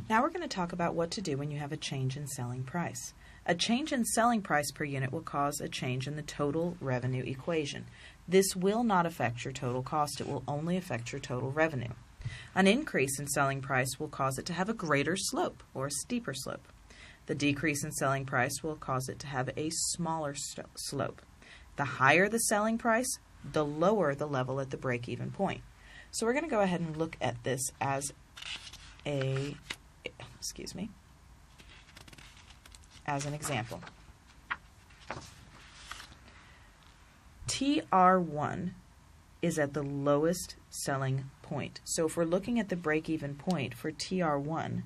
Now we're going to talk about what to do when you have a change in selling price. A change in selling price per unit will cause a change in the total revenue equation. This will not affect your total cost. It will only affect your total revenue. An increase in selling price will cause it to have a greater slope or a steeper slope. The decrease in selling price will cause it to have a smaller slope. The higher the selling price, the lower the level at the break-even point. So we're going to go ahead and look at this as as an example. TR1 is at the lowest selling point. So if we're looking at the break-even point for TR1,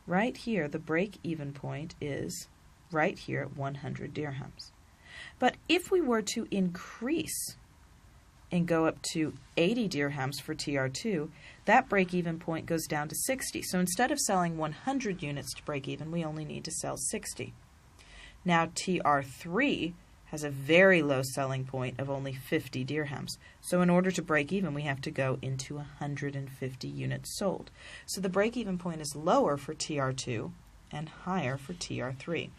right here, the break-even point is right here at 100 dirhams. But if we were to increase and go up to 80 dirhams for TR2, that break-even point goes down to 60. So instead of selling 100 units to break even, we only need to sell 60. Now TR3 has a very low selling point of only 50 dirhams. So in order to break even, we have to go into 150 units sold. So the break-even point is lower for TR2 and higher for TR3.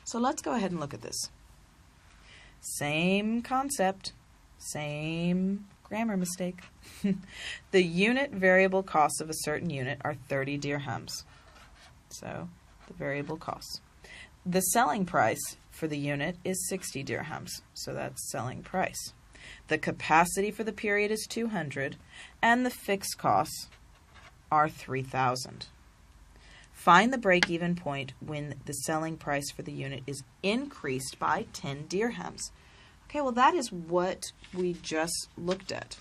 So let's go ahead and look at this. Same concept, same grammar mistake. The unit variable costs of a certain unit are 30 dirhams. So the variable costs. The selling price for the unit is 60 dirhams. So that's selling price. The capacity for the period is 200 and the fixed costs are 3,000. Find the break-even point when the selling price for the unit is increased by 10 dirhams. Okay, well that is what we just looked at.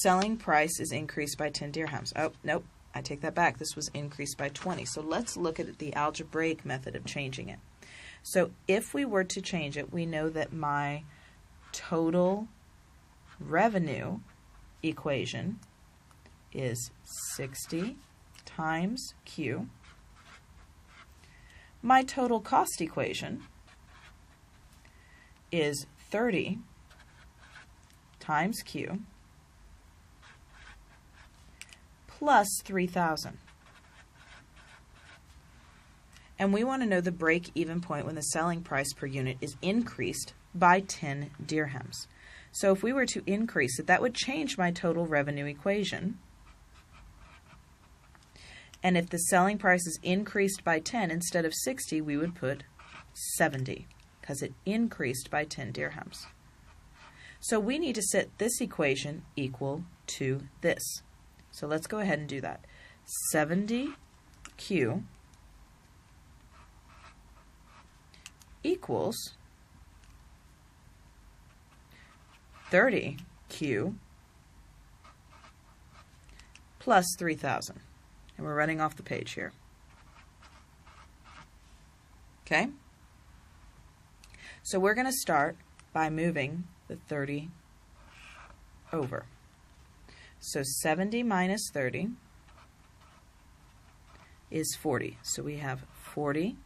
Selling price is increased by 10 dirhams. Oh, nope, I take that back. This was increased by 20. So let's look at the algebraic method of changing it. So if we were to change it, we know that my total revenue equation is 60 times Q. My total cost equation is 30 times Q plus 3,000. And we want to know the break-even point when the selling price per unit is increased by 10 dirhams. So if we were to increase it, that would change my total revenue equation. And if the selling price is increased by 10, instead of 60, we would put 70 because it increased by 10 dirhams. So we need to set this equation equal to this. So let's go ahead and do that. 70Q equals 30Q plus 3,000. And we're running off the page here. Okay? So we're going to start by moving the 30 over. So 70 minus 30 is 40. So we have 40Q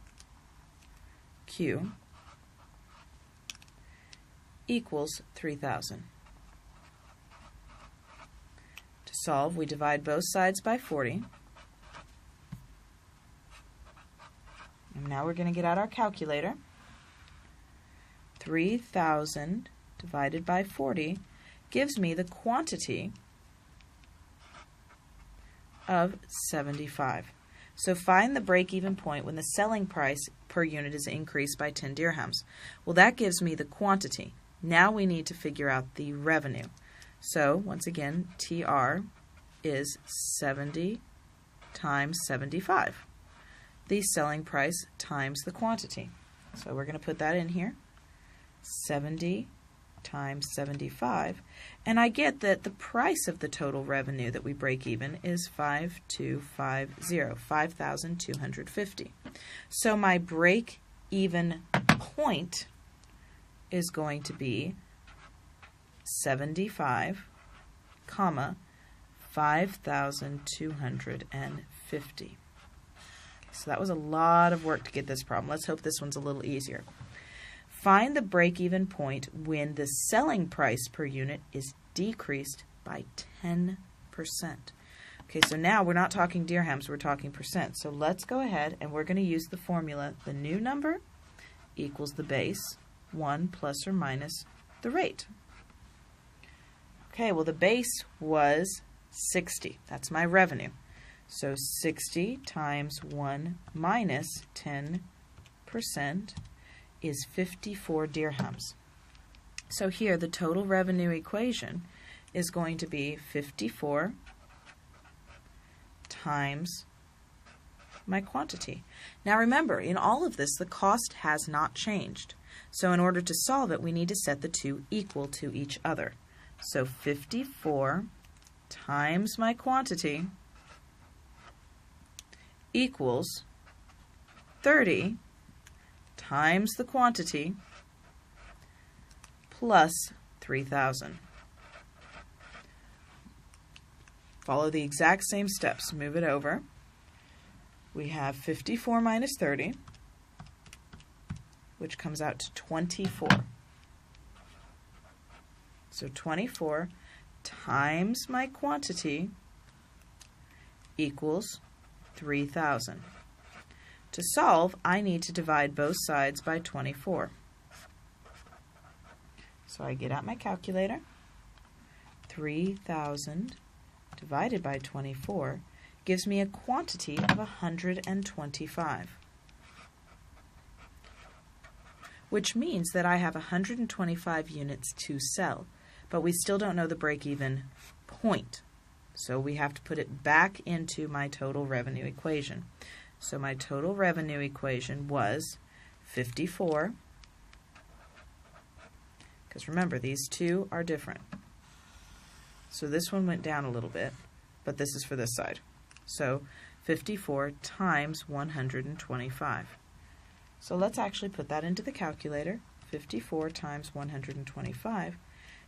equals 3,000. To solve, we divide both sides by 40. And now we're going to get out our calculator. 3,000 divided by 40 gives me the quantity of 75. So find the break-even point when the selling price per unit is increased by 10 dirhams. Well, that gives me the quantity. Now we need to figure out the revenue. So once again, TR is 70 times 75. The selling price times the quantity. So we're going to put that in here. 70 times 75. And I get that the price of the total revenue that we break even is 5250, 5,250. So my break even point is going to be 75, 5,250. So that was a lot of work to get this problem. Let's hope this one's a little easier. Find the break-even point when the selling price per unit is decreased by 10%. Okay, so now we're not talking dirhams, we're talking percent. So let's go ahead and we're going to use the formula. The new number equals the base, 1 plus or minus the rate. Okay, well the base was 60. That's my revenue. So 60 times 1 minus 10% is 54 dirhams. So here the total revenue equation is going to be 54 times my quantity. Now remember, in all of this, the cost has not changed. So in order to solve it, we need to set the two equal to each other. So 54 times my quantity equals 30 times the quantity plus 3,000. Follow the exact same steps. Move it over. We have 54 minus 30, which comes out to 24. So 24 times my quantity equals 3,000. To solve, I need to divide both sides by 24. So I get out my calculator. 3,000 divided by 24 gives me a quantity of 125, which means that I have 125 units to sell, but we still don't know the break-even point. So we have to put it back into my total revenue equation. So my total revenue equation was 54, because remember, these two are different. So this one went down a little bit, but this is for this side. So 54 times 125. So let's actually put that into the calculator, 54 times 125,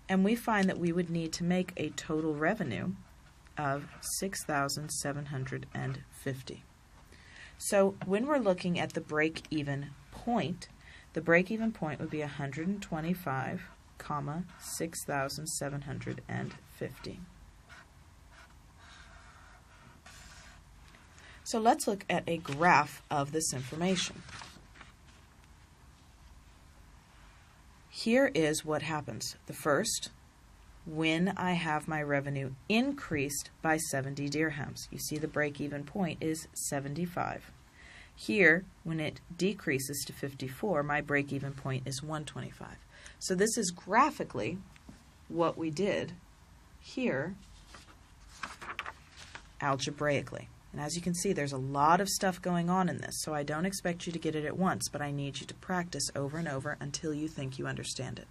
and we find that we would need to make a total revenue of 6,750. So when we're looking at the break-even point, the break-even point would be 125, 6,750. So let's look at a graph of this information. Here is what happens. The first, when I have my revenue increased by 70 dirhams. You see the break-even point is 75. Here, when it decreases to 54, my break-even point is 125. So this is graphically what we did here algebraically. And as you can see, there's a lot of stuff going on in this, so I don't expect you to get it at once, but I need you to practice over and over until you think you understand it.